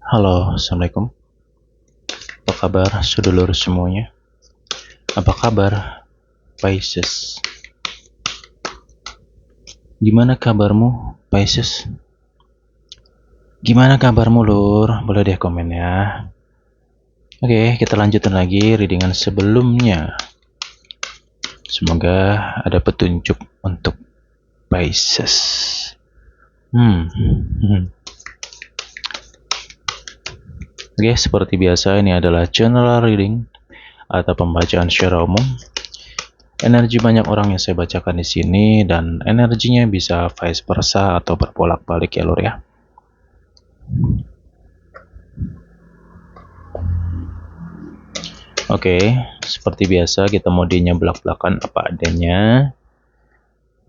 Halo, Assalamualaikum. Apa kabar sedulur semuanya? Apa kabar Pisces? Gimana kabarmu Pisces? Gimana kabarmu Lur? Boleh deh komen ya. Oke, kita lanjutin lagi readingan sebelumnya. Semoga ada petunjuk untuk Pisces. Oke, seperti biasa ini adalah general reading atau pembacaan secara umum. Energi banyak orang yang saya bacakan di sini dan energinya bisa vice versa atau berbolak-balik ya Lur ya. Oke, seperti biasa kita modinya belak-belakan apa adanya.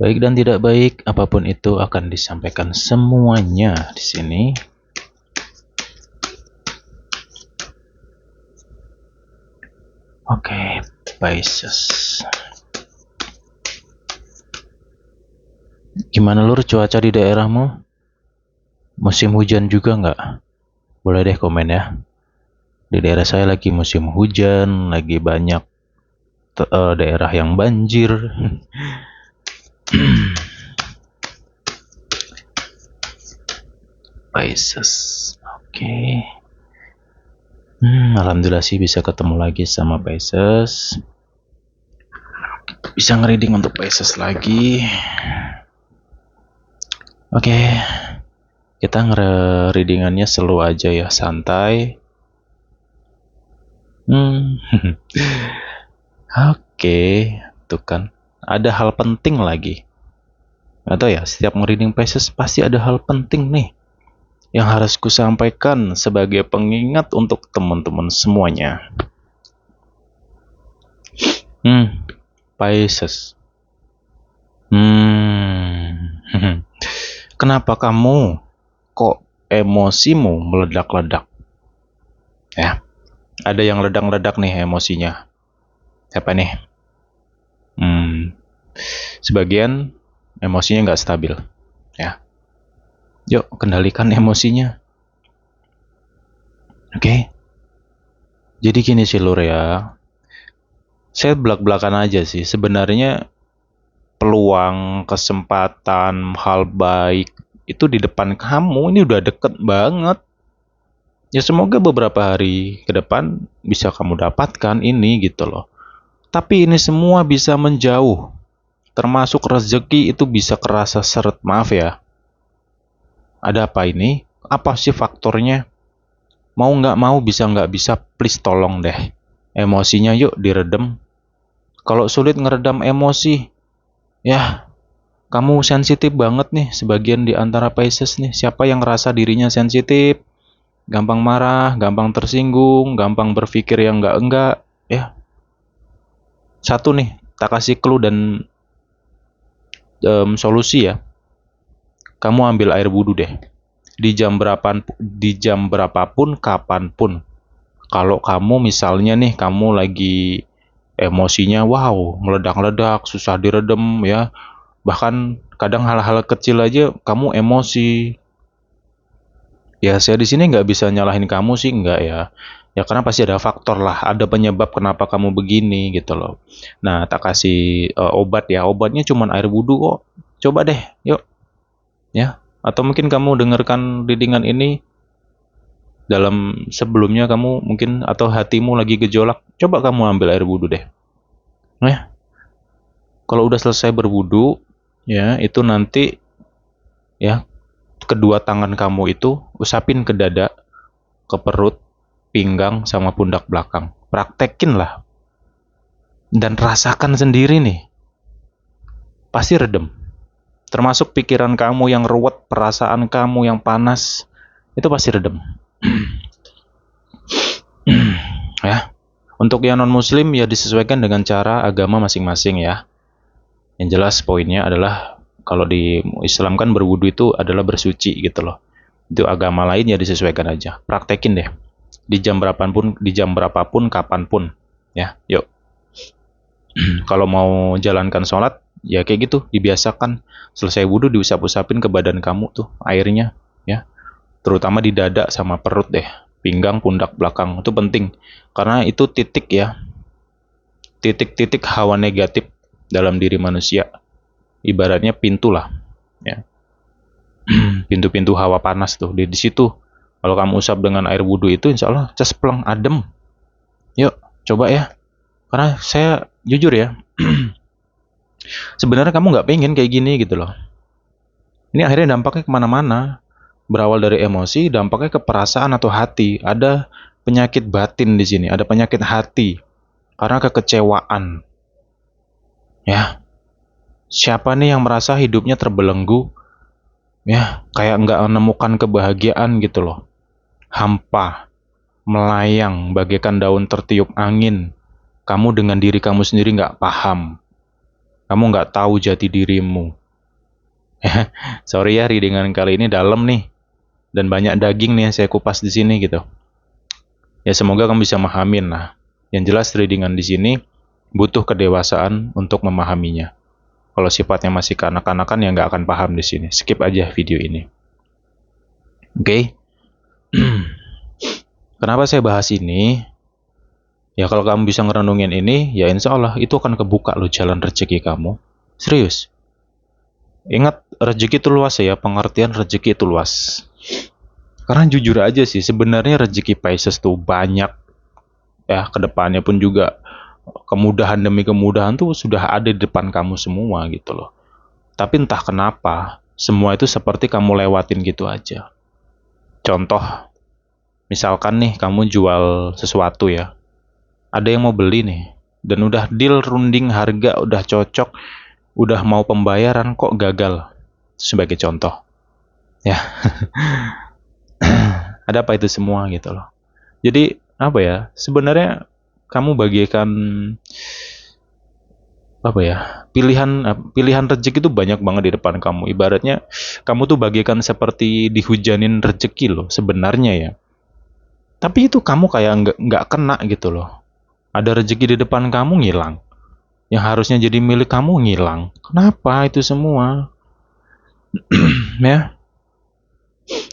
Baik dan tidak baik, apapun itu akan disampaikan semuanya di sini. Oke, Pisces. Gimana Lur cuaca di daerahmu? Musim hujan juga nggak? Boleh deh komen ya. Di daerah saya lagi musim hujan, lagi banyak daerah yang banjir. Pisces. Oke. Alhamdulillah sih bisa ketemu lagi sama Pisces. Bisa ngereading untuk Pisces lagi. Oke. Kita nge-readingannya slow aja ya, santai. Oke, tuh kan. Ada hal penting lagi. Atau ya, setiap nge-reading Pisces pasti ada hal penting nih yang harus kusampaikan sebagai pengingat untuk teman-teman semuanya. Pisces. Kenapa kamu kok emosimu meledak-ledak? Ya, ada yang ledak-ledak nih emosinya. Siapa nih? Sebagian emosinya nggak stabil. Ya, yuk kendalikan emosinya. Oke. Jadi gini sih Lur ya. Saya belak-belakan aja sih. Sebenarnya peluang, kesempatan, hal baik itu di depan kamu ini udah deket banget. Ya semoga beberapa hari ke depan bisa kamu dapatkan ini gitu loh. Tapi ini semua bisa menjauh. Termasuk rezeki itu bisa kerasa seret. Maaf ya. Ada apa ini? Apa sih faktornya? Mau nggak mau, bisa nggak bisa, please tolong deh. Emosinya yuk diredem. Kalau sulit ngeredam emosi, ya kamu sensitif banget nih, sebagian di antara Pisces nih. Siapa yang ngerasa dirinya sensitif, gampang marah, gampang tersinggung, gampang berpikir yang enggak, ya. Satu nih, tak kasih clue dan solusi ya. Kamu ambil air wudhu deh. Di jam berapapun, kapanpun. Kalau kamu misalnya nih, kamu lagi emosinya wow, meledak-ledak, susah diredem ya. Bahkan kadang hal-hal kecil aja kamu emosi. Ya saya di sini nggak bisa nyalahin kamu sih, nggak ya. Ya karena pasti ada faktor lah, ada penyebab kenapa kamu begini gitu loh. Nah, tak kasih obat ya, obatnya cuma air wudhu kok. Coba deh, yuk. Ya, atau mungkin kamu dengarkan readingan ini dalam sebelumnya kamu mungkin atau hatimu lagi gejolak, coba kamu ambil air wudhu deh. Nah, kalau udah selesai berwudhu, ya itu nanti ya kedua tangan kamu itu usapin ke dada, ke perut, pinggang, sama pundak belakang. Praktekin lah. Dan rasakan sendiri nih. Pasti redem. Termasuk pikiran kamu yang ruwet, perasaan kamu yang panas, itu pasti redem. Ya. Untuk yang non-muslim ya disesuaikan dengan cara agama masing-masing ya. Yang jelas poinnya adalah kalau di Islam kan berwudu itu adalah bersuci gitu loh. Itu agama lain ya disesuaikan aja. Praktekin deh. Di jam berapapun, kapanpun. Ya, yuk. Kalau mau jalankan sholat, ya kayak gitu, dibiasakan. Selesai wudhu diusap-usapin ke badan kamu tuh airnya, ya. terutama di dada sama perut deh, pinggang, pundak belakang itu penting karena itu titik ya, titik-titik hawa negatif dalam diri manusia, ibaratnya pintu lah ya. Pintu-pintu hawa panas tuh di situ. Kalau kamu usap dengan air wudhu itu insya Allah cespleng adem. Yuk coba ya, karena saya jujur ya, sebenarnya kamu nggak pengen kayak gini gitu loh. Ini akhirnya dampaknya kemana-mana. Berawal dari emosi, dampaknya ke perasaan atau hati. Ada penyakit batin di sini, ada penyakit hati karena kekecewaan. Ya, siapa nih yang merasa hidupnya terbelenggu? Ya, kayak nggak menemukan kebahagiaan gitu loh. Hampa, melayang, bagaikan daun tertiup angin. Kamu dengan diri kamu sendiri nggak paham. Kamu nggak tahu jati dirimu. Sorry ya, readingan kali ini dalam nih. Dan banyak daging nih yang saya kupas di sini gitu. Ya semoga kamu bisa memahamin lah. Yang jelas readingan di sini butuh kedewasaan untuk memahaminya. Kalau sifatnya masih kanak-kanakan ya nggak akan paham di sini. Skip aja video ini. Oke? Kenapa saya bahas ini? Ya kalau kamu bisa ngerenungin ini, ya insya Allah itu akan kebuka loh jalan rezeki kamu. Serius. Ingat, rezeki itu luas ya, pengertian rezeki itu luas. Karena jujur aja sih, sebenarnya rezeki Pisces tuh banyak. Ya, kedepannya pun juga kemudahan demi kemudahan tuh sudah ada di depan kamu semua gitu loh. Tapi entah kenapa, semua itu seperti kamu lewatin gitu aja. Contoh, misalkan nih kamu jual sesuatu ya, ada yang mau beli nih, dan udah deal runding harga, udah cocok, udah mau pembayaran kok gagal. Sebagai contoh. Ya. Ada apa itu semua gitu loh. Jadi, apa ya? Sebenarnya kamu bagaikan apa ya? Pilihan rezeki itu banyak banget di depan kamu. Ibaratnya kamu tuh bagaikan seperti dihujanin rezeki loh sebenarnya ya. Tapi itu kamu kayak nggak kena gitu loh. Ada rezeki di depan kamu ngilang. Yang harusnya jadi milik kamu ngilang. Kenapa itu semua? Ya,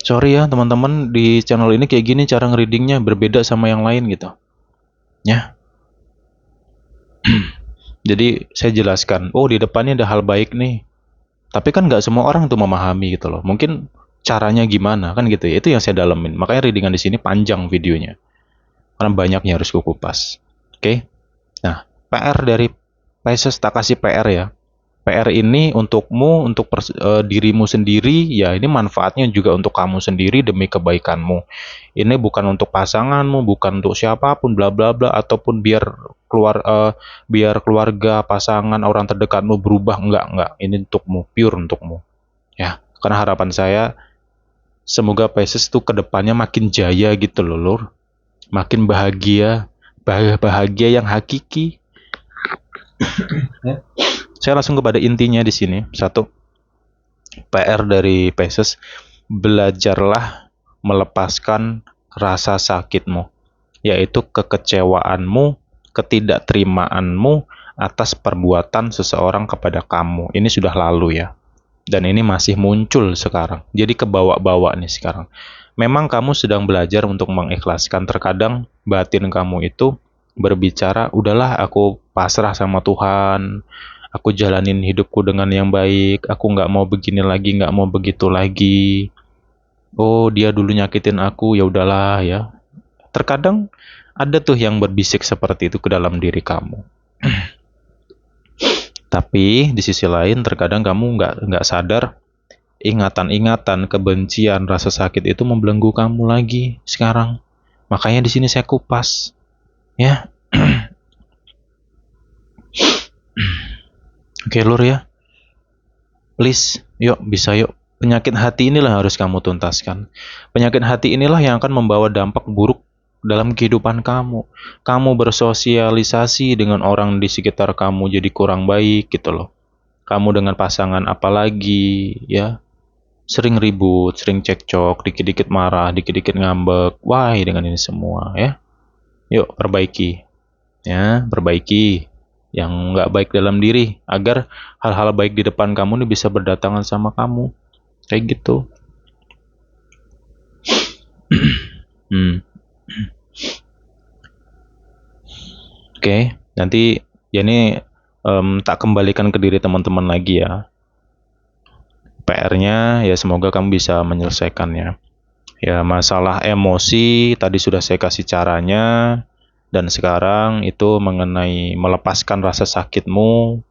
sorry ya teman-teman, di channel ini kayak gini cara ngereadingnya berbeda sama yang lain gitu. Ya. Jadi saya jelaskan, oh di depannya ada hal baik nih. Tapi kan nggak semua orang tuh memahami gitu loh. Mungkin caranya gimana kan gitu ya. Itu yang saya dalemin. Makanya readingan di sini panjang videonya. Karena banyaknya harus kukupas. Oke. Nah, PR dari Pisces tak kasih PR ya. PR ini untukmu, untuk dirimu sendiri, ya ini manfaatnya juga untuk kamu sendiri demi kebaikanmu. Ini bukan untuk pasanganmu, bukan untuk siapapun, bla bla bla, ataupun biar keluarga, pasangan, orang terdekatmu berubah, enggak. Ini untukmu, pure untukmu. Ya, karena harapan saya semoga Pisces tuh kedepannya makin jaya gitu loh, Lur. Makin bahagia, bahagia yang hakiki. Ya. Saya langsung kepada intinya di sini. Satu, PR dari Pisces, belajarlah melepaskan rasa sakitmu, yaitu kekecewaanmu, ketidakterimaanmu atas perbuatan seseorang kepada kamu. Ini sudah lalu ya. Dan ini masih muncul sekarang. Jadi kebawa-bawa nih sekarang. Memang kamu sedang belajar untuk mengikhlaskan. Terkadang batin kamu itu berbicara, udahlah aku pasrah sama Tuhan. Aku jalanin hidupku dengan yang baik. Aku nggak mau begini lagi, nggak mau begitu lagi. Oh, dia dulu nyakitin aku, ya udahlah ya. Terkadang ada tuh yang berbisik seperti itu ke dalam diri kamu. Tapi di sisi lain, terkadang kamu nggak sadar ingatan-ingatan, kebencian, rasa sakit itu membelenggu kamu lagi sekarang. Makanya di sini saya kupas, ya. Oke, Lur ya. Please, yuk bisa yuk. Penyakit hati inilah yang harus kamu tuntaskan. Penyakit hati inilah yang akan membawa dampak buruk dalam kehidupan kamu. Kamu bersosialisasi dengan orang di sekitar kamu jadi kurang baik gitu loh. Kamu dengan pasangan apalagi ya. Sering ribut, sering cekcok, dikit-dikit marah, dikit-dikit ngambek. Why dengan ini semua ya. Yuk perbaiki. Ya, perbaiki yang nggak baik dalam diri agar hal-hal baik di depan kamu ini bisa berdatangan sama kamu kayak gitu. Hmm. Oke, nanti ya ini tak kembalikan ke diri teman-teman lagi ya. PR-nya ya semoga kamu bisa menyelesaikannya. Ya masalah emosi tadi sudah saya kasih caranya, dan sekarang itu mengenai melepaskan rasa sakitmu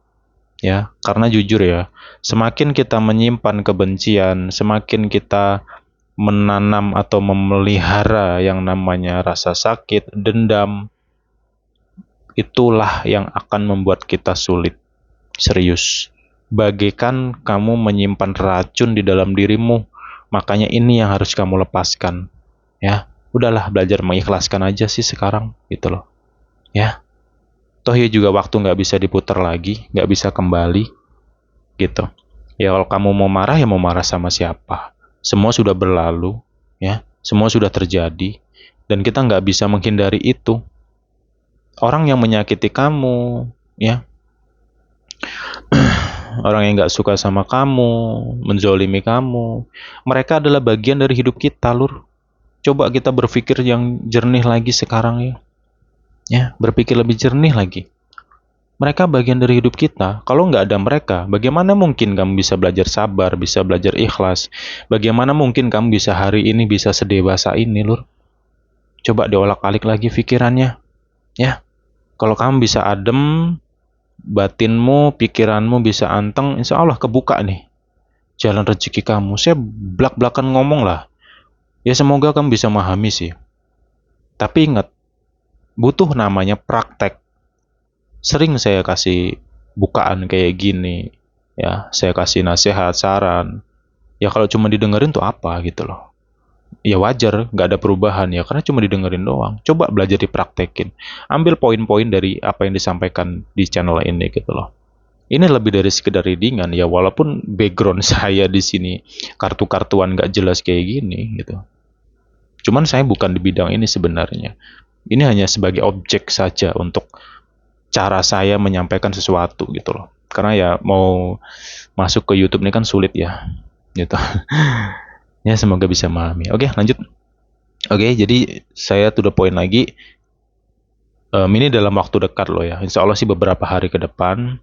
ya. Karena jujur ya, semakin kita menyimpan kebencian, semakin kita menanam atau memelihara yang namanya rasa sakit, dendam, itulah yang akan membuat kita sulit. Serius. Bagaikan kamu menyimpan racun di dalam dirimu. Makanya ini yang harus kamu lepaskan. Ya, udahlah belajar mengikhlaskan aja sih sekarang, gitu loh. Ya, toh ya juga waktu nggak bisa diputar lagi, nggak bisa kembali, gitu. Ya kalau kamu mau marah ya mau marah sama siapa? Semua sudah berlalu, ya. Semua sudah terjadi, dan kita nggak bisa menghindari itu. Orang yang menyakiti kamu, ya, orang yang nggak suka sama kamu, menzolimi kamu, mereka adalah bagian dari hidup kita, Lur. Coba kita berpikir yang jernih lagi sekarang ya. Ya, berpikir lebih jernih lagi. Mereka bagian dari hidup kita. Kalau nggak ada mereka, bagaimana mungkin kamu bisa belajar sabar, bisa belajar ikhlas? Bagaimana mungkin kamu bisa hari ini bisa sedewasa ini, Lur? Coba diolak-alik lagi pikirannya. Ya, kalau kamu bisa adem, batinmu, pikiranmu bisa anteng, insya Allah kebuka nih jalan rezeki kamu. Saya belak-belakan ngomong lah. Ya semoga kamu bisa memahami sih. Tapi ingat, butuh namanya praktek. Sering saya kasih bukaan kayak gini. Ya, saya kasih nasihat, saran. Ya kalau cuma didengerin tuh apa gitu loh. Ya wajar, nggak ada perubahan ya, karena cuma didengerin doang. Coba belajar dipraktekin. Ambil poin-poin dari apa yang disampaikan di channel ini gitu loh. Ini lebih dari sekedar readingan ya, walaupun background saya di sini kartu-kartuan nggak jelas kayak gini gitu. Cuman saya bukan di bidang ini sebenarnya. Ini hanya sebagai objek saja untuk cara saya menyampaikan sesuatu gitu loh. Karena ya mau masuk ke YouTube ini kan sulit ya, gitu. Ya semoga bisa memahami. Oke, lanjut. Oke, jadi saya to the point lagi. Ini dalam waktu dekat loh ya. Insya Allah sih beberapa hari ke depan.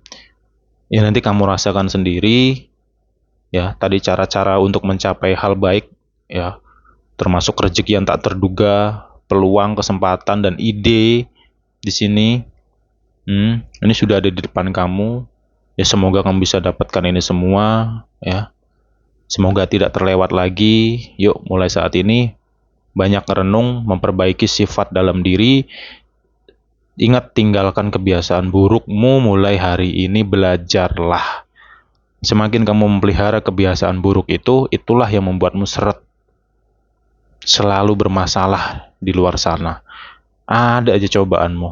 Ya nanti kamu rasakan sendiri. Ya, tadi cara-cara untuk mencapai hal baik. Ya, termasuk rezeki yang tak terduga, peluang, kesempatan, dan ide di sini. Ini sudah ada di depan kamu. Ya semoga kamu bisa dapatkan ini semua. Ya, semoga tidak terlewat lagi. Yuk, mulai saat ini banyak renung, memperbaiki sifat dalam diri. Ingat, tinggalkan kebiasaan burukmu mulai hari ini, belajarlah. Semakin kamu memelihara kebiasaan buruk itu, itulah yang membuatmu seret. Selalu bermasalah di luar sana. Ada aja cobaanmu.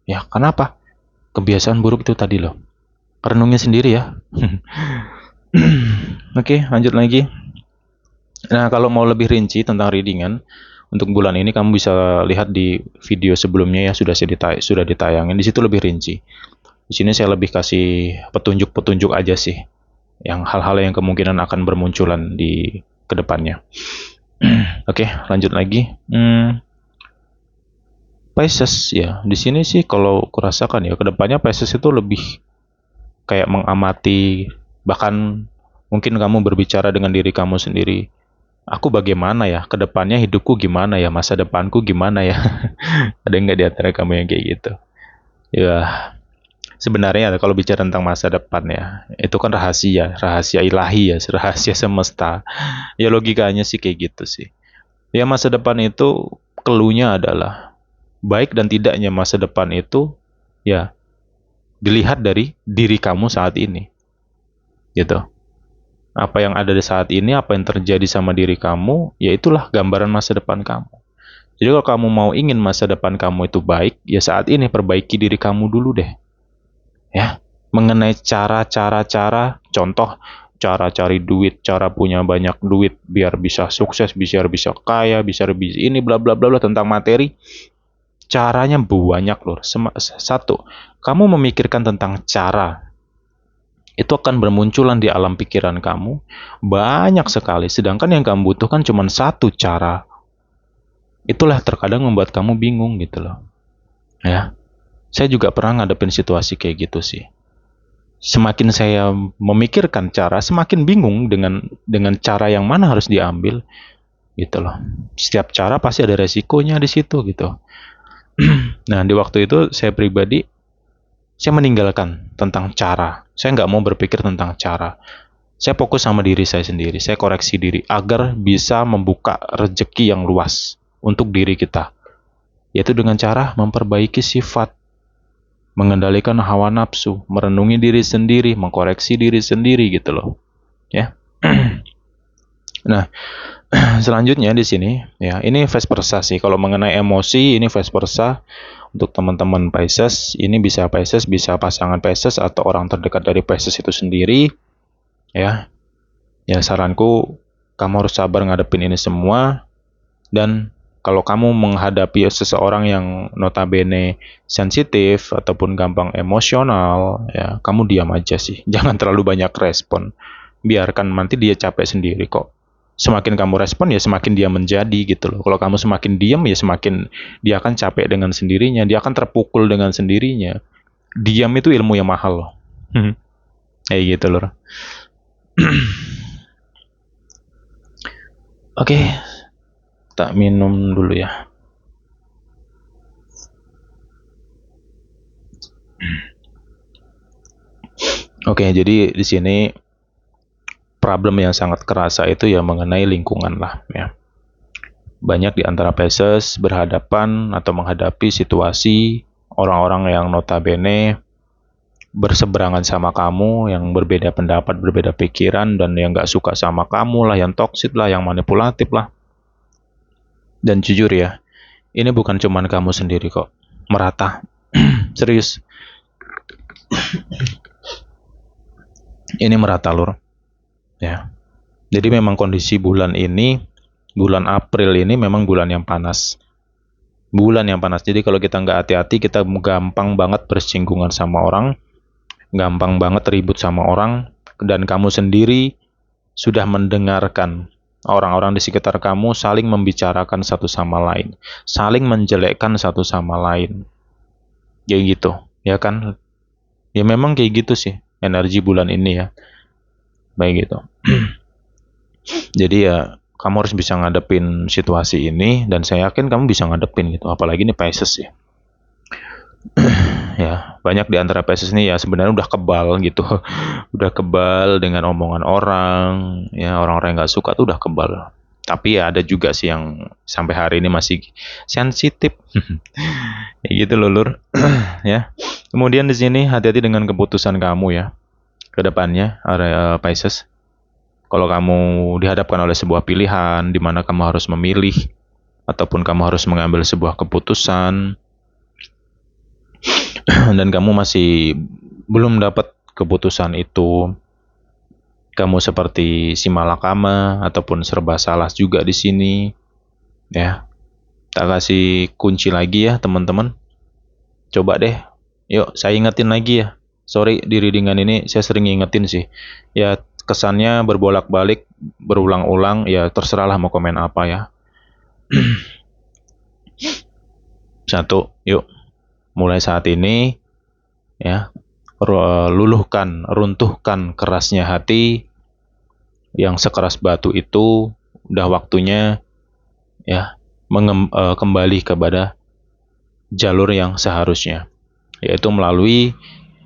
Ya, kenapa? Kebiasaan buruk itu tadi loh. Renungnya sendiri ya. Oke, lanjut lagi. Nah, kalau mau lebih rinci tentang readingan, untuk bulan ini kamu bisa lihat di video sebelumnya ya, sudah ditayangin. Di situ lebih rinci. Di sini saya lebih kasih petunjuk-petunjuk aja sih, yang hal-hal yang kemungkinan akan bermunculan di kedepannya. Oke, lanjut lagi. Pisces ya, di sini sih kalau kurasakan ya, kedepannya Pisces itu lebih kayak mengamati, bahkan mungkin kamu berbicara dengan diri kamu sendiri. Aku bagaimana ya, kedepannya hidupku gimana ya, masa depanku gimana ya. Ada nggak di antara kamu yang kayak gitu? Ya, sebenarnya kalau bicara tentang masa depan ya, itu kan rahasia, rahasia ilahi ya, rahasia semesta. Ya logikanya sih kayak gitu sih. Ya masa depan itu clue-nya adalah baik dan tidaknya masa depan itu ya dilihat dari diri kamu saat ini. Gitu. Apa yang ada di saat ini, apa yang terjadi sama diri kamu, ya itulah gambaran masa depan kamu. Jadi kalau kamu mau ingin masa depan kamu itu baik, ya saat ini perbaiki diri kamu dulu deh. Ya, mengenai cara-cara, contoh cara cari duit, cara punya banyak duit biar bisa sukses, biar bisa kaya, bisa ini bla bla bla tentang materi. Caranya banyak loh. Satu, kamu memikirkan tentang cara, itu akan bermunculan di alam pikiran kamu banyak sekali. Sedangkan yang kamu butuhkan cuma satu cara. Itulah terkadang membuat kamu bingung gitu loh. Ya, saya juga pernah ngadepin situasi kayak gitu sih. Semakin saya memikirkan cara, semakin bingung dengan cara yang mana harus diambil gitu loh. Setiap cara pasti ada resikonya di situ gitu. Nah, di waktu itu saya pribadi, saya meninggalkan tentang cara. Saya nggak mau berpikir tentang cara. Saya fokus sama diri saya sendiri. Saya koreksi diri agar bisa membuka rezeki yang luas untuk diri kita. Yaitu dengan cara memperbaiki sifat, mengendalikan hawa nafsu, merenungi diri sendiri, mengkoreksi diri sendiri gitu loh. Ya. Nah, selanjutnya di sini ya, ini vice versa sih. Kalau mengenai emosi ini vice versa untuk teman-teman Pisces, ini bisa Pisces, bisa pasangan Pisces atau orang terdekat dari Pisces itu sendiri ya. Ya saranku kamu harus sabar ngadepin ini semua, dan kalau kamu menghadapi seseorang yang notabene sensitif ataupun gampang emosional, ya kamu diam aja sih. Jangan terlalu banyak respon. Biarkan nanti dia capek sendiri kok. Semakin kamu respon ya semakin dia menjadi gitu loh. Kalau kamu semakin diam ya semakin dia akan capek dengan sendirinya, dia akan terpukul dengan sendirinya. Diam itu ilmu yang mahal loh. Kayak gitu loh. Oke, tak minum dulu ya. Oke, jadi di sini problem yang sangat kerasa itu ya mengenai lingkungan lah ya. Banyak di antara Pisces berhadapan atau menghadapi situasi orang-orang yang notabene berseberangan sama kamu, yang berbeda pendapat, berbeda pikiran, dan yang gak suka sama kamu lah, yang toksik lah, yang manipulatif lah. Dan jujur ya, ini bukan cuman kamu sendiri kok, merata. Serius, ini merata lur ya. Jadi memang kondisi bulan ini, bulan April ini memang bulan yang panas. Bulan yang panas. Jadi kalau kita nggak hati-hati, kita gampang banget bersinggungan sama orang, gampang banget ribut sama orang, dan kamu sendiri sudah mendengarkan orang-orang di sekitar kamu saling membicarakan satu sama lain, saling menjelekkan satu sama lain. Kayak gitu, ya kan? Ya memang kayak gitu sih energi bulan ini ya. Baik gitu. Jadi ya kamu harus bisa ngadepin situasi ini, dan saya yakin kamu bisa ngadepin gitu. Apalagi ini Pisces ya. Ya, banyak di antara Pisces ini ya sebenarnya udah kebal gitu. Udah kebal dengan omongan orang, ya orang-orang yang nggak suka tuh udah kebal. Tapi ya ada juga sih yang sampai hari ini masih sensitif. Ya gitu loh, Lur. Ya. Kemudian di sini hati-hati dengan keputusan kamu ya ke depannya, area Pisces. Kalau kamu dihadapkan oleh sebuah pilihan di mana kamu harus memilih ataupun kamu harus mengambil sebuah keputusan dan kamu masih belum dapat keputusan itu, kamu seperti si malakama ataupun serba salah juga di sini ya. Tak kasih kunci lagi ya teman-teman. Coba deh, yuk saya ingetin lagi ya. Sorry di readingan ini saya sering ingetin sih. Ya kesannya berbolak-balik, berulang-ulang, ya terserahlah mau komen apa ya. Satu, yuk mulai saat ini ya, luluhkan, runtuhkan kerasnya hati yang sekeras batu itu. Udah waktunya ya kembali kepada jalur yang seharusnya, yaitu melalui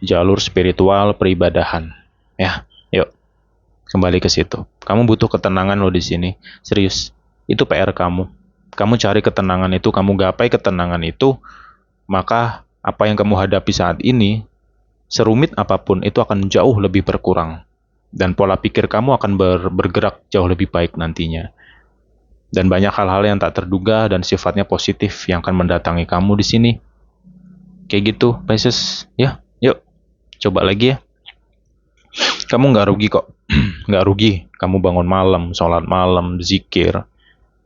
jalur spiritual peribadahan ya. Yuk kembali ke situ. Kamu butuh ketenangan loh di sini, serius. Itu PR kamu. Kamu cari ketenangan itu, kamu gapai ketenangan itu, maka apa yang kamu hadapi saat ini, serumit apapun, itu akan jauh lebih berkurang. Dan pola pikir kamu akan bergerak jauh lebih baik nantinya. Dan banyak hal-hal yang tak terduga dan sifatnya positif yang akan mendatangi kamu di sini. Kayak gitu, Pisces. Ya, yuk, coba lagi ya. Kamu nggak rugi kok. Nggak rugi. Kamu bangun malam, sholat malam, zikir,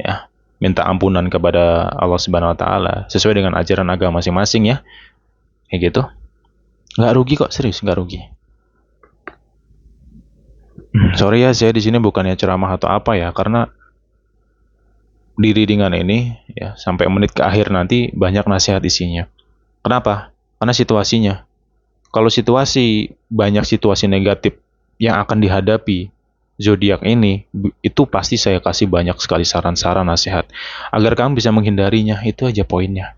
ya, minta ampunan kepada Allah Subhanahu Wa Taala sesuai dengan ajaran agama masing-masing ya. Kayak gitu. Nggak rugi kok, serius nggak rugi. Sorry ya, saya di sini bukannya ceramah atau apa ya, karena di readingan ini ya, sampai menit ke akhir nanti banyak nasihat isinya. Kenapa? Karena situasinya. Kalau banyak situasi negatif yang akan dihadapi zodiak ini, itu pasti saya kasih banyak sekali saran-saran nasihat agar kamu bisa menghindarinya. Itu aja poinnya.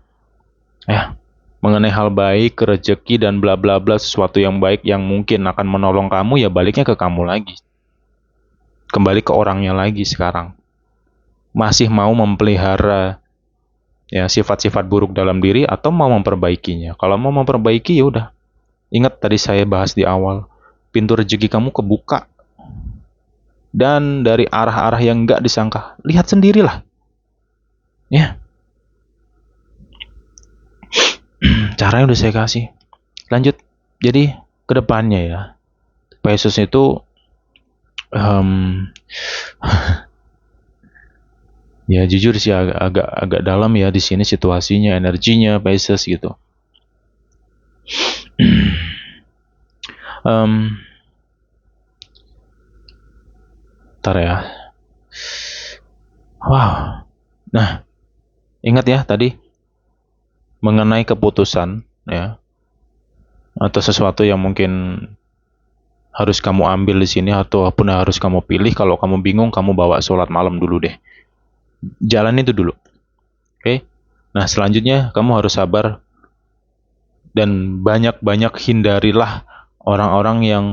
Ya, mengenai hal baik, rezeki dan bla bla bla, sesuatu yang baik yang mungkin akan menolong kamu, ya baliknya ke kamu lagi. Kembali ke orangnya lagi sekarang. Masih mau memelihara ya sifat-sifat buruk dalam diri atau mau memperbaikinya? Kalau mau memperbaiki ya udah. Ingat tadi saya bahas di awal, pintu rezeki kamu kebuka. Dan dari arah-arah yang nggak disangka, lihat sendirilah. Ya, caranya udah saya kasih. Lanjut. Jadi kedepannya ya, Pisces itu ya jujur sih agak dalam ya di sini situasinya, energinya Pisces gitu. Ntar ya. Wow. Nah, ingat ya tadi mengenai keputusan ya, atau sesuatu yang mungkin harus kamu ambil di sini ataupun harus kamu pilih. Kalau kamu bingung, kamu bawa sholat malam dulu deh. Jalan itu dulu. Oke? Nah, selanjutnya kamu harus sabar dan banyak-banyak hindarilah orang-orang yang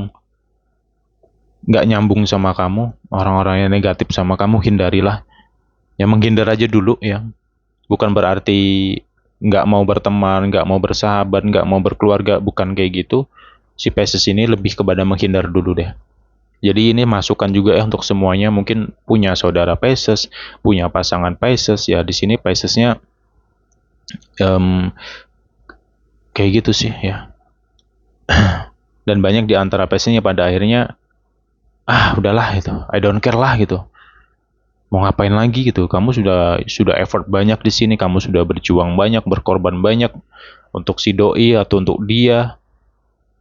nggak nyambung sama kamu, orang-orang yang negatif sama kamu, hindarilah. Ya menghindar aja dulu ya. Bukan berarti nggak mau berteman, nggak mau bersahabat, nggak mau berkeluarga, bukan kayak gitu. Si Pisces ini lebih kepada menghindar dulu deh. Jadi ini masukan juga ya untuk semuanya, mungkin punya saudara Pisces, punya pasangan Pisces ya. Di sini Piscesnya kayak gitu sih ya. Dan banyak di antara Piscesnya pada akhirnya udahlah gitu, I don't care lah gitu. Mau ngapain lagi gitu? Kamu sudah effort banyak di sini, kamu sudah berjuang banyak, berkorban banyak untuk si doi atau untuk dia.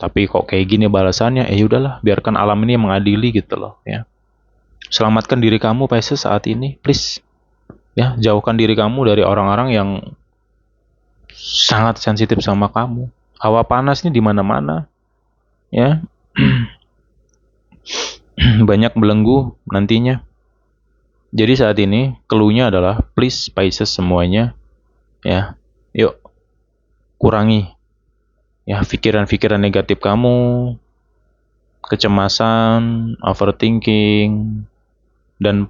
Tapi kok kayak gini balasannya? Udahlah, biarkan alam ini yang mengadili gitu loh ya. Selamatkan diri kamu Pisces saat ini, please. Ya, jauhkan diri kamu dari orang-orang yang sangat sensitif sama kamu. Hawa panas ini di mana-mana. Ya. Banyak belenggu nantinya. Jadi saat ini clue-nya adalah please Pisces semuanya ya. Yuk kurangi ya pikiran-pikiran negatif kamu, kecemasan, overthinking, dan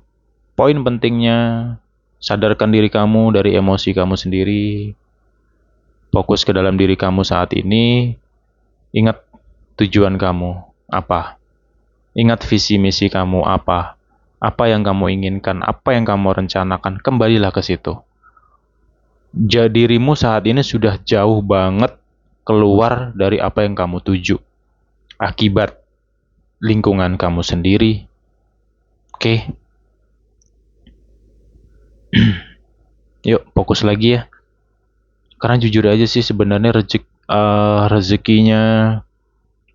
poin pentingnya sadarkan diri kamu dari emosi kamu sendiri. Fokus ke dalam diri kamu saat ini. Ingat tujuan kamu apa? Ingat visi misi kamu apa? Apa yang kamu inginkan? Apa yang kamu rencanakan? Kembalilah ke situ. Dirimu saat ini sudah jauh banget keluar dari apa yang kamu tuju. Akibat lingkungan kamu sendiri. Oke. Yuk, fokus lagi ya. Karena jujur aja sih sebenarnya rezekinya,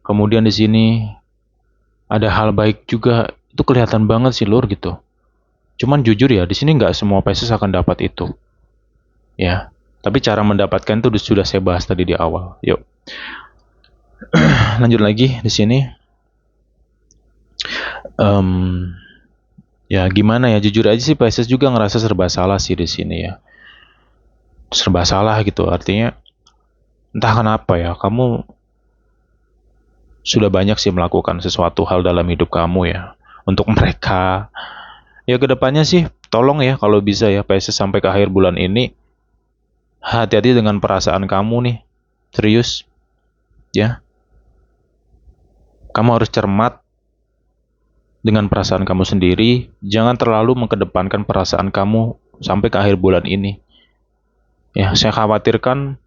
kemudian di sini ada hal baik juga, itu kelihatan banget sih lur gitu. Cuman jujur ya, di sini nggak semua Pisces akan dapat itu. Ya, tapi cara mendapatkan itu sudah saya bahas tadi di awal. Yuk. Lanjut lagi di sini. Ya gimana ya, jujur aja sih Pisces juga ngerasa serba salah sih di sini ya. Serba salah gitu, artinya entah kenapa ya, kamu sudah banyak sih melakukan sesuatu hal dalam hidup kamu ya untuk mereka. Ya kedepannya sih tolong ya kalau bisa ya Pisces sampai ke akhir bulan ini hati-hati dengan perasaan kamu nih, serius ya. Kamu harus cermat dengan perasaan kamu sendiri, jangan terlalu mengedepankan perasaan kamu sampai ke akhir bulan ini. Ya, saya khawatirkan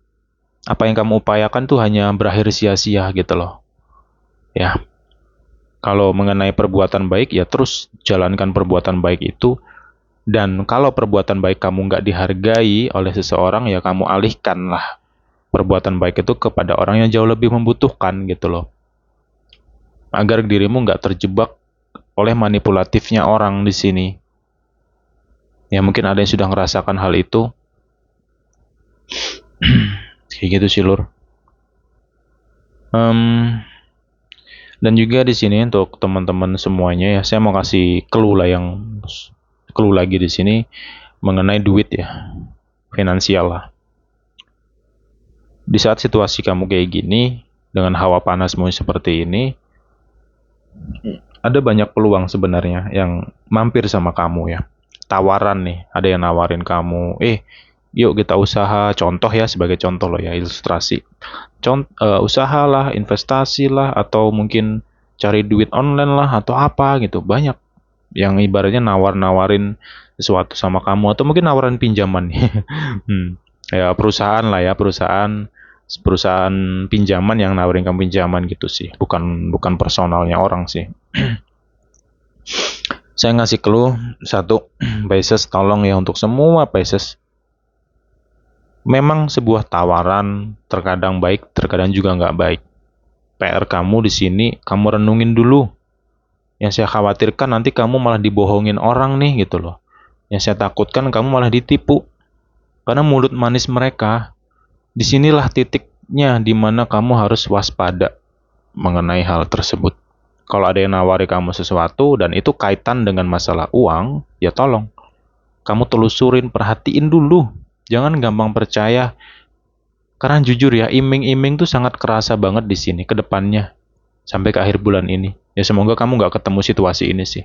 apa yang kamu upayakan tuh hanya berakhir sia-sia gitu loh. Ya, kalau mengenai perbuatan baik ya terus jalankan perbuatan baik itu. Dan kalau perbuatan baik kamu nggak dihargai oleh seseorang ya kamu alihkanlah perbuatan baik itu kepada orang yang jauh lebih membutuhkan gitu loh. Agar dirimu nggak terjebak oleh manipulatifnya orang di sini. Ya mungkin ada yang sudah ngerasakan hal itu. Kayak gitu sih Lur. Dan juga di sini untuk teman-teman semuanya ya, saya mau kasih clue lagi di sini mengenai duit ya, finansial lah. Di saat situasi kamu kayak gini, dengan hawa panasmu seperti ini, ada banyak peluang sebenarnya yang mampir sama kamu ya. Tawaran nih, ada yang nawarin kamu, yuk kita usaha, contoh ya, sebagai contoh loh ya, ilustrasi. Usahalah, investasi lah, atau mungkin cari duit online lah, atau apa gitu. Banyak yang ibaratnya nawar-nawarin sesuatu sama kamu, atau mungkin nawarin pinjaman. Ya perusahaan lah ya, perusahaan pinjaman yang nawarin kamu pinjaman gitu sih, bukan personalnya orang sih. Saya ngasih clue satu, Pisces, tolong ya untuk semua Pisces. Memang sebuah tawaran terkadang baik, terkadang juga nggak baik. PR kamu di sini, kamu renungin dulu. Yang saya khawatirkan nanti kamu malah dibohongin orang nih gitu loh. Yang saya takutkan kamu malah ditipu. Karena mulut manis mereka, disinilah titiknya di mana kamu harus waspada mengenai hal tersebut. Kalau ada yang nawari kamu sesuatu dan itu kaitan dengan masalah uang, ya tolong kamu telusurin, perhatiin dulu. Jangan gampang percaya. Karena jujur ya, iming-iming tuh sangat kerasa banget di sini ke depannya sampai ke akhir bulan ini. Ya semoga kamu nggak ketemu situasi ini sih.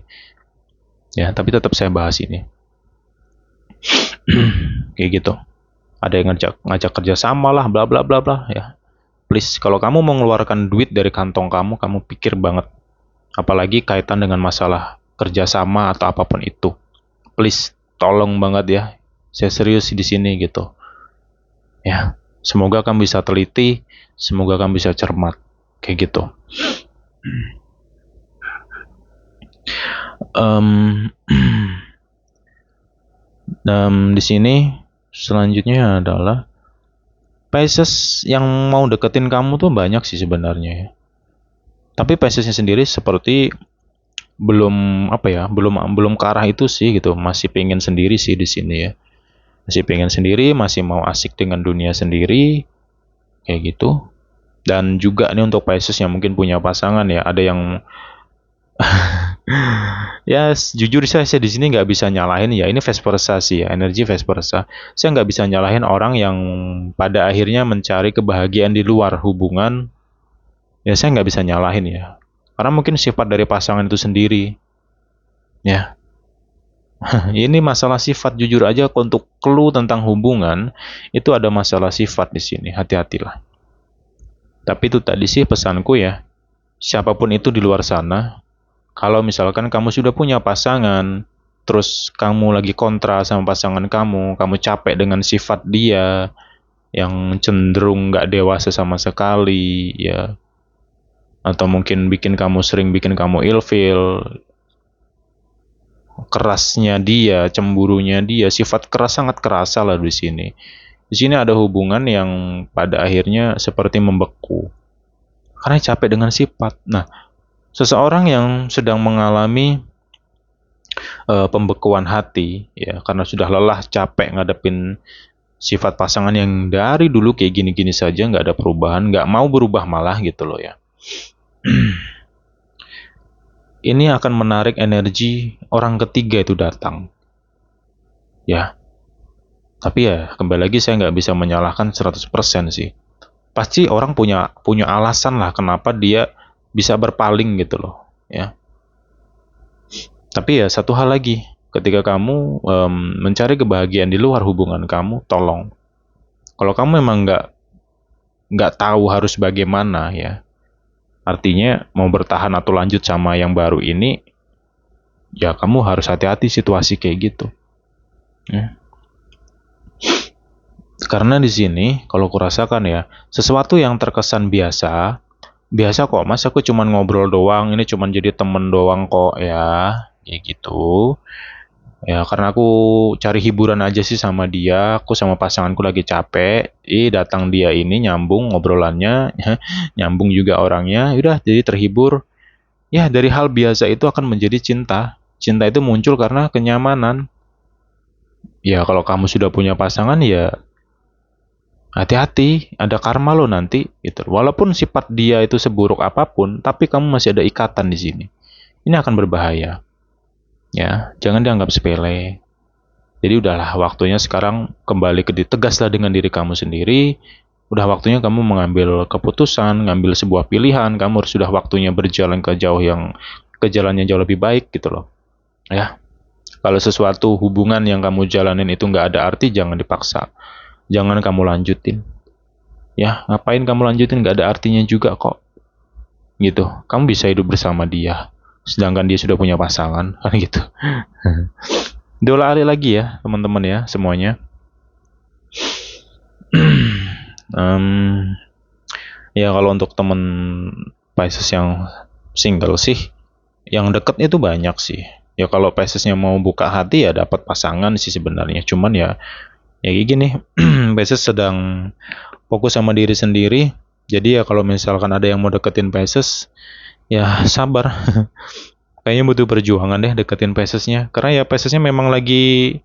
Ya, tapi tetap saya bahas ini. Kayak gitu. Ada yang ngajak kerja sama lah, bla bla bla bla ya. Please, kalau kamu mau mengeluarkan duit dari kantong kamu, kamu pikir banget. Apalagi kaitan dengan masalah kerjasama atau apapun itu. Please, tolong banget ya. Saya serius di sini gitu. Ya, semoga kamu bisa teliti, semoga kamu bisa cermat. Kayak gitu. Di sini selanjutnya adalah Pisces yang mau deketin kamu tuh banyak sih sebenarnya ya. Tapi Piscesnya sendiri seperti belum ke arah itu sih gitu, masih pengen sendiri sih di sini ya. Masih pengen sendiri, masih mau asik dengan dunia sendiri kayak gitu. Dan juga nih untuk Pisces yang mungkin punya pasangan ya, ada yang ya jujur saya di sini nggak bisa nyalahin ya, ini vice versa sih ya, energi vice versa. Saya nggak bisa nyalahin orang yang pada akhirnya mencari kebahagiaan di luar hubungan. Ya saya nggak bisa nyalahin ya, karena mungkin sifat dari pasangan itu sendiri. Ya, ini masalah sifat, jujur aja untuk clue tentang hubungan itu ada masalah sifat di sini, hati-hatilah. Tapi itu tadi sih pesanku ya, siapapun itu di luar sana, kalau misalkan kamu sudah punya pasangan, terus kamu lagi kontra sama pasangan kamu capek dengan sifat dia yang cenderung nggak dewasa sama sekali, ya, atau mungkin sering bikin kamu ilfeel, kerasnya dia, cemburunya dia, sifat keras sangat kerasa lah di sini. Di sini ada hubungan yang pada akhirnya seperti membeku karena capek dengan sifat. Nah, seseorang yang sedang mengalami pembekuan hati ya karena sudah lelah, capek ngadepin sifat pasangan yang dari dulu kayak gini-gini saja, nggak ada perubahan, nggak mau berubah malah gitu loh ya. Ini akan menarik energi orang ketiga itu datang. Ya, tapi ya kembali lagi saya nggak bisa menyalahkan 100% sih. Pasti orang punya alasan lah kenapa dia bisa berpaling gitu loh. Ya. Tapi ya satu hal lagi, ketika kamu mencari kebahagiaan di luar hubungan kamu, tolong. Kalau kamu memang nggak tahu harus bagaimana ya, artinya mau bertahan atau lanjut sama yang baru ini, ya kamu harus hati-hati situasi kayak gitu. Ya. Karena di sini, kalau kurasakan ya, sesuatu yang terkesan biasa kok, mas aku cuman ngobrol doang, ini cuman jadi temen doang kok ya, kayak gitu. Ya karena aku cari hiburan aja sih sama dia, aku sama pasanganku lagi capek, datang dia ini nyambung ngobrolannya, nyambung juga orangnya, udah jadi terhibur. Ya dari hal biasa itu akan menjadi cinta. Cinta itu muncul karena kenyamanan. Ya kalau kamu sudah punya pasangan ya hati-hati, ada karma lo nanti gitu. Walaupun sifat dia itu seburuk apapun, tapi kamu masih ada ikatan di sini. Ini akan berbahaya. Ya, jangan dianggap sepele. Jadi udahlah, waktunya sekarang kembali ke tegaslah dengan diri kamu sendiri. Udah waktunya kamu mengambil keputusan, ngambil sebuah pilihan. Kamu harus sudah waktunya berjalan ke jalan yang jauh lebih baik gitu loh. Ya, kalau sesuatu hubungan yang kamu jalanin itu nggak ada arti, jangan dipaksa. Jangan kamu lanjutin. Ya, ngapain kamu lanjutin, nggak ada artinya juga kok. Gitu. Kamu bisa hidup bersama dia. Sedangkan dia sudah punya pasangan, kan gitu. Diolah lagi ya, teman-teman ya, semuanya. Ya kalau untuk temen Pisces yang single sih, yang deket itu banyak sih. Ya kalau Piscesnya mau buka hati ya dapat pasangan sih sebenarnya. Cuman ya kayak gini, Pisces sedang fokus sama diri sendiri. Jadi ya kalau misalkan ada yang mau deketin Pisces, ya sabar. Kayaknya butuh perjuangan deh deketin Piscesnya. Karena ya Piscesnya memang lagi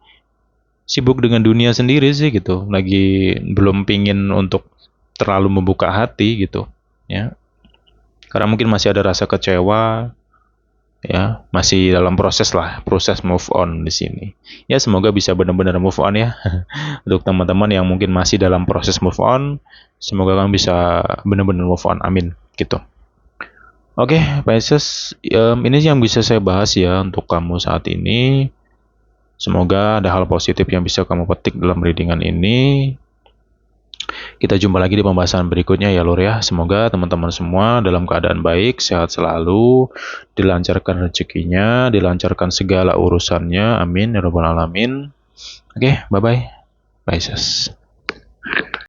sibuk dengan dunia sendiri sih gitu. Lagi belum pingin untuk terlalu membuka hati gitu. Ya, karena mungkin masih ada rasa kecewa, ya masih dalam proses move on di sini. Ya semoga bisa benar-benar move on ya. Untuk teman-teman yang mungkin masih dalam proses move on, semoga kamu bisa benar-benar move on, amin gitu. Oke, Pisces, ini yang bisa saya bahas ya untuk kamu saat ini. Semoga ada hal positif yang bisa kamu petik dalam readingan ini. Kita jumpa lagi di pembahasan berikutnya ya Lur ya. Semoga teman-teman semua dalam keadaan baik, sehat selalu, dilancarkan rezekinya, dilancarkan segala urusannya. Amin ya rabbal alamin. Oke, bye-bye. Bye, sis.